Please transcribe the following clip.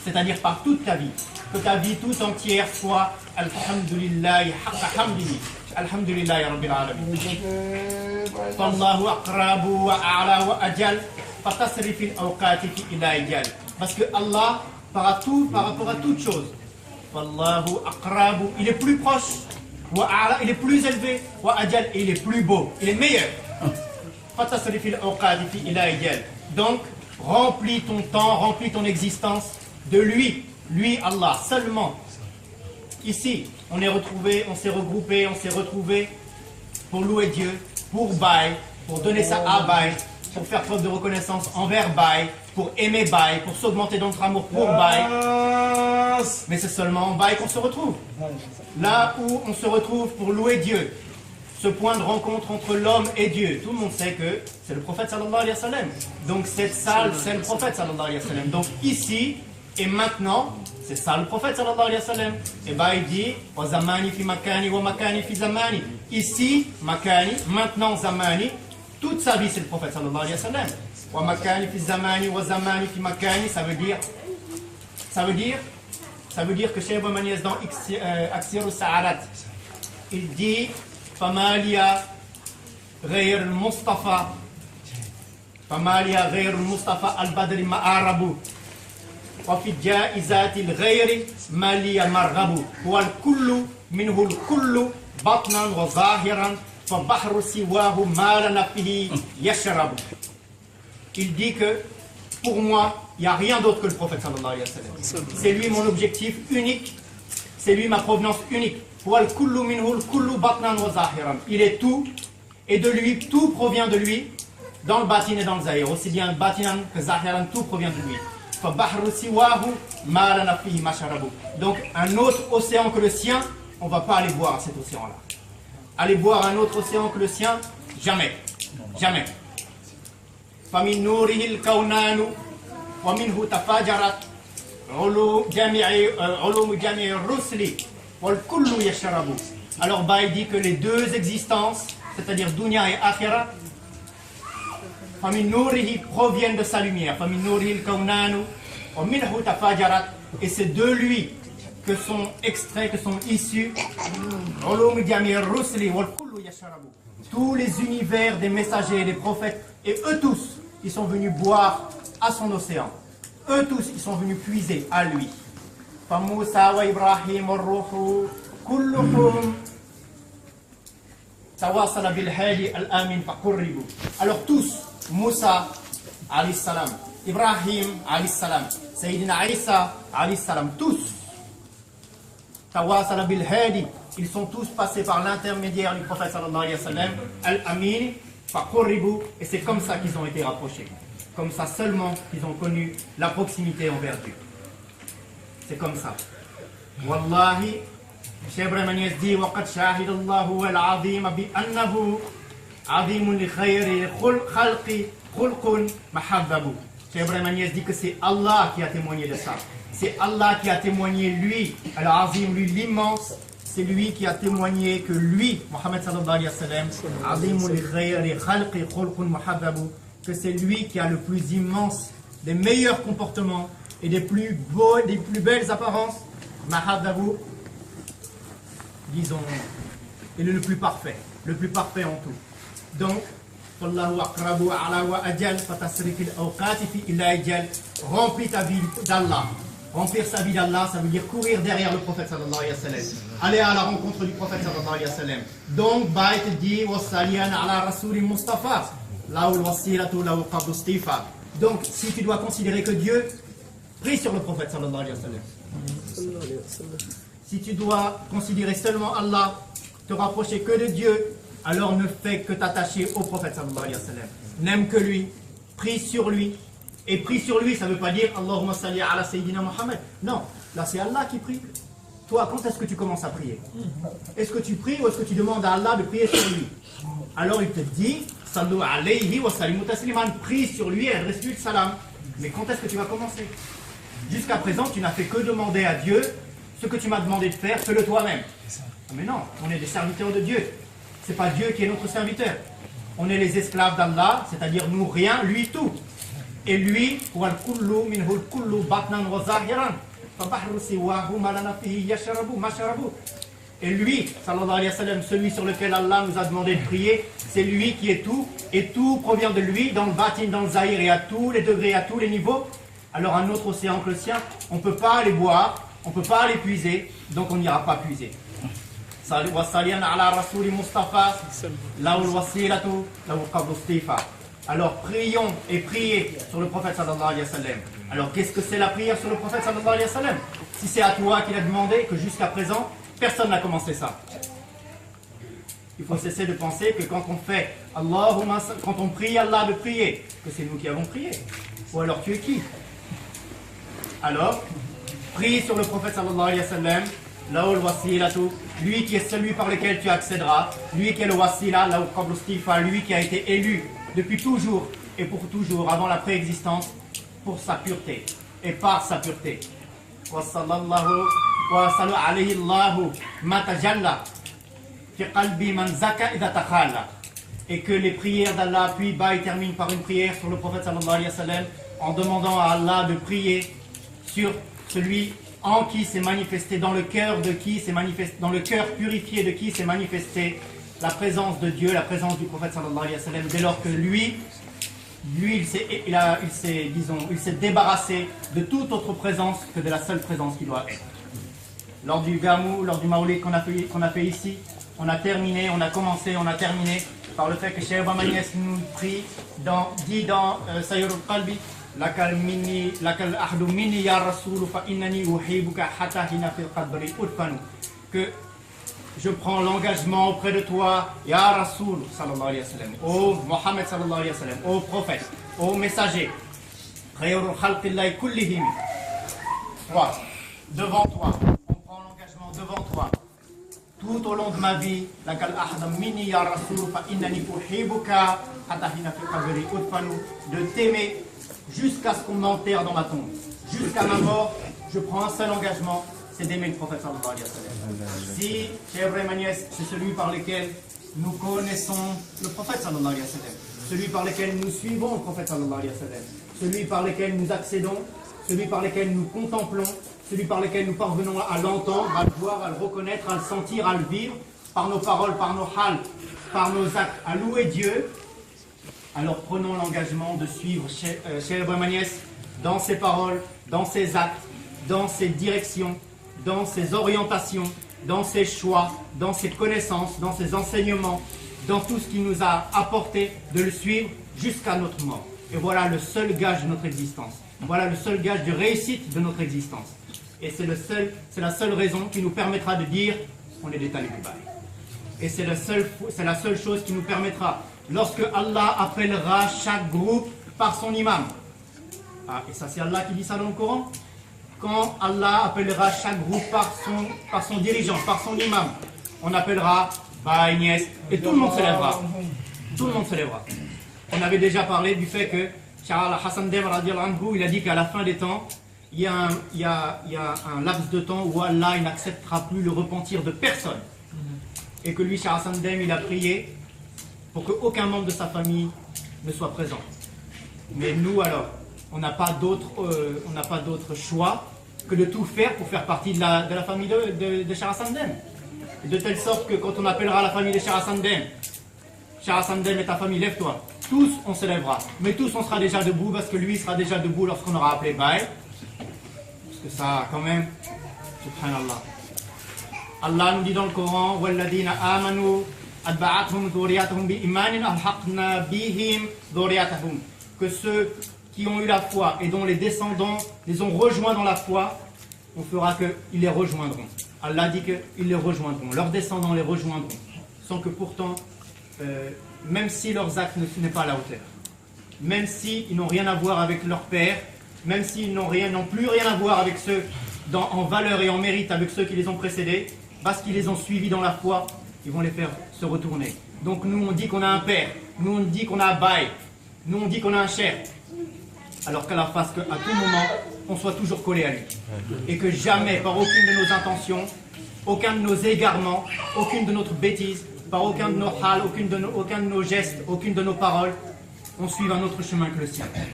c'est-à-dire par toute ta vie, que ta vie tout entière soit Alhamdulillahi haqqa hamdihi, Alhamdulillahi Rabbil Alamin. Fallahu aqrabu wa a'la wa ajal, fatasri fil awqati fi ila ijal. Parce que Allah, par rapport à toute chose, Fallahu aqrabu, il est plus proche, wa a'la, il est plus élevé, wa ajal, il est plus beau, il est meilleur. Fatasri fil awqati fi ila ijal. Donc, remplis ton temps, remplis ton existence de lui, Allah, seulement. Ici, on s'est retrouvés pour louer Dieu, pour Baï, pour donner ça à Baï, pour faire preuve de reconnaissance envers Baï, pour aimer Baï, pour s'augmenter dans notre amour pour Baï. Mais c'est seulement en Baï qu'on se retrouve. Là où on se retrouve pour louer Dieu, ce point de rencontre entre l'homme et Dieu. Tout le monde sait que c'est le prophète sallallahu alayhi wa sallam. Donc cette salle, c'est le prophète sallallahu alayhi wa sallam. Donc ici et maintenant, c'est ça le prophète sallallahu alayhi wa sallam. Et bien il dit, wa zamani fi makani wa makani fi zamani. Ici, makani, maintenant zamani, toute sa vie c'est le prophète sallallahu alayhi wa sallam. Wa makani fi zamani wa zamani fi makani, ça veut dire que Cheikh Ibrahim Niasse dans Aksirus Sa'adat, il dit فماليا غير المصطفى البدر مآرب وفي الجائزات الغير ماليا مرغب هو الكل منه الكل بطنا وظاهرا فبحر سواه ما لنا فيه يشرب. Il dit que pour moi il n'y a rien d'autre que le prophète sallallahu alayhi wa sallam. C'est lui mon objectif unique, c'est lui ma provenance unique. Il est tout, et de lui, tout provient de lui, dans le batin et dans le zahir. Aussi bien batinan que zahiran, tout provient de lui. Donc un autre océan que le sien, on ne va pas aller boire cet océan-là. Aller boire un autre océan que le sien, jamais. Jamais. فَمِن نُورِهِ الْكَوْنَانُ وَمِنْهُ تَفَاجَرَتْ عُلُومُ جَمِيعِ الرُّسُلِ. Alors Baï dit que les deux existences, c'est-à-dire Dunya et Akhira, proviennent de sa lumière. Et c'est de lui que sont extraits, que sont issus tous les univers des messagers et des prophètes. Et eux tous, ils sont venus boire à son océan. Eux tous, ils sont venus puiser à lui. فموسى وإبراهيم الروح كلهم تواصل بالهادي الآمن فقربوا. Alors tous, Moussa alayhi salam, Ibrahim alayhi salam, Sayyidina Isa alayhi salam, tous tawasala bil hadi, ils sont tous passés par l'intermédiaire du prophète sallallahu alayhi wa sallam, al-amin faqurribu, et c'est comme ça qu'ils ont été rapprochés, comme ça seulement qu'ils ont connu la proximité envers Dieu. C'est comme ça. Wallahi, Cheikh Ibrahim Niasse dit وَقَدْ شَاهِدَ اللَّهُ الْعَظِيمَ بِأَنَّهُ عَظِيمٌ لِخَيْرِ خَلْقِ خُلْقٌ مَحَبَّبُ. Cheikh Ibrahim Niasse dit que c'est Allah qui a témoigné de ça. C'est Allah qui a témoigné, lui, Al-Azim, lui l'immense, c'est lui qui a témoigné que lui, Mohammed sallallahu alayhi wa sallam, عَظِيمٌ لِخَيْرِ خَلْقِ خُلْقٌ مَحَبَّبُ, que c'est lui qui a le plus immense, des meilleurs comportements et des plus beaux, des plus belles apparences, Mahadabu, disons, il est le plus parfait en tout. Donc, Wallahu aqrabu ala wa ajal, fatasri fil awqati fi illa ajal, remplis ta vie d'Allah. Remplir sa vie d'Allah, ça veut dire courir derrière le prophète sallallahu alayhi wa sallam. Aller à la rencontre du prophète sallallahu alayhi wa sallam. Donc, Baït dit, wassaliyan ala rasouli Mustafa, laoul wasilatu laoul qabdu stifa. Donc, si tu dois considérer que Dieu, prie sur le prophète sallallahu alayhi wa sallam. Si tu dois considérer seulement Allah, te rapprocher que de Dieu, alors ne fais que t'attacher au prophète sallallahu alayhi wa sallam. N'aime que lui, prie sur lui. Et prie sur lui, ça ne veut pas dire Allahumma salli ala Sayyidina Muhammad. Non, là c'est Allah qui prie. Toi, quand est-ce que tu commences à prier? Est-ce que tu pries ou est-ce que tu demandes à Allah de prier sur lui? Alors il te dit Sallu alayhi wa sallimu tasliman, prie sur lui et adresse-lui le salam. Mais quand est-ce que tu vas commencer? Jusqu'à présent, tu n'as fait que demander à Dieu ce que tu m'as demandé de faire, fais-le toi-même. Mais non, on est des serviteurs de Dieu. C'est pas Dieu qui est notre serviteur. On est les esclaves d'Allah, c'est-à-dire nous rien, lui tout. Et lui, et lui, sallallahu alayhi wa sallam, celui sur lequel Allah nous a demandé de prier, c'est lui qui est tout, et tout provient de lui, dans le batin, dans le zahir, et à tous les degrés, à tous les niveaux. Alors un autre océan que le sien, on ne peut pas aller boire, on ne peut pas aller puiser, donc on n'ira pas puiser. Alors prions et priez sur le prophète sallallahu alayhi wa sallam. Alors qu'est-ce que c'est la prière sur le prophète sallallahu alayhi wa sallam? Si c'est à toi qu'il a demandé, que jusqu'à présent, personne n'a commencé ça. Il faut cesser de penser que quand on fait Allahumma, quand on prie Allah de prier, que c'est nous qui avons prié. Ou alors tu es qui? Alors, prie sur le prophète sallallahu alayhi wa sallam, laul wasilatu, lui qui est celui par lequel tu accéderas, lui qui est le wasila, laul qabl istifa, lui qui a été élu depuis toujours et pour toujours, avant la préexistence, pour sa pureté et par sa pureté. Wa sallallahu wa sallu alayhi Allahu ma tajalla fi qalbi man zaka idha takhala. Et que les prières d'Allah puis terminent par une prière sur le prophète sallallahu alayhi wa sallam en demandant à Allah de prier sur celui en qui s'est manifesté, dans le cœur de qui s'est manifesté, dans le cœur purifié de qui s'est manifesté la présence de Dieu, la présence du prophète sallallahu alayhi wa sallam, dès lors que lui il s'est débarrassé de toute autre présence que de la seule présence qui doit être. Lors du Gamou, lors du Maoulid qu'on a fait ici, on a terminé par le fait que Cheikh Bamaniès nous prie, dit dans Sayyid al-Qalbi, lakal ahdu minni ya Rasoul fa innani uhibbuka hatta hina fil qadri udfanu, que je prends l'engagement auprès de toi, ya Rasoul sallallahu alayhi wa sallam, ô Mohammed sallallahu alayhi wa sallam, ô prophète, ô messager, khayrul khalqillahi kullihim. Devant toi, on prend l'engagement devant toi, tout au long de ma vie, lakal ahdu minni ya Rasoul fa innani uhibbuka hatta hina fil qadri udfanu, de t'aimer jusqu'à ce qu'on m'enterre dans ma tombe. Jusqu'à ma mort, je prends un seul engagement, c'est d'aimer le prophète sallallahu alayhi wa sallam. Si Cheikh Ibrahim Agnès, c'est celui par lequel nous connaissons le prophète sallallahu alayhi wa sallam, celui par lequel nous suivons le prophète sallallahu alayhi wa sallam, celui par lequel nous accédons, celui par lequel nous contemplons, celui par lequel nous parvenons à l'entendre, à le voir, à le reconnaître, à le sentir, à le vivre, par nos paroles, par nos hals, par nos actes, à louer Dieu, alors prenons l'engagement de suivre Cheikh Ibrahim Agnès dans ses paroles, dans ses actes, dans ses directions, dans ses orientations, dans ses choix, dans ses connaissances, dans ses enseignements, dans tout ce qu'il nous a apporté, de le suivre jusqu'à notre mort. Et voilà le seul gage de notre existence. Voilà le seul gage de réussite de notre existence. Et c'est la seule raison qui nous permettra de dire on est des talibés. Et c'est la seule chose qui nous permettra, lorsque Allah appellera chaque groupe par son imam. Ah, et ça c'est Allah qui dit ça dans le Coran. Quand Allah appellera chaque groupe par son dirigeant, par son imam, on appellera Baye Niass et tout le monde se lèvera. Tout le monde se lèvera. On avait déjà parlé du fait que Charles Hassan Dem radiallahu anhu, il a dit qu'à la fin des temps, il y a un laps de temps où Allah il n'acceptera plus le repentir de personne. Et que lui, Charles Hassan Dem, il a prié pour qu'aucun membre de sa famille ne soit présent. Mais nous alors, on n'a pas d'autre choix que de tout faire pour faire partie de la famille de Charles Hassan Dem. De telle sorte que quand on appellera la famille de Charles Hassan Dem et ta famille, lève-toi. Tous on se lèvera, mais tous on sera déjà debout parce que lui sera déjà debout lorsqu'on aura appelé Baye. Parce que ça quand même, subhanallah. Allah nous dit dans le Coran, Walladina amanu adba'athum dhurriyyatuhum bi imanin alhaqna bihim dhurriyyatahum, que ceux qui ont eu la foi et dont les descendants les ont rejoints dans la foi, on fera qu'ils les rejoindront. Allah dit qu'ils les rejoindront, leurs descendants les rejoindront, sans que pourtant, même si leurs actes ne sont pas à la hauteur, même s'ils n'ont rien à voir avec leur père, même s'ils n'ont plus rien à voir avec ceux en valeur et en mérite avec ceux qui les ont précédés, parce qu'ils les ont suivis dans la foi, ils vont les faire se retourner. Donc nous on dit qu'on a un père, nous on dit qu'on a un bail, nous on dit qu'on a un cher, alors qu'à la face qu'à tout moment on soit toujours collé à lui. Et que jamais, par aucune de nos intentions, aucun de nos égarements, aucune de notre bêtise, par aucun de nos hals, aucun de nos gestes, aucune de nos paroles, on suive un autre chemin que le sien.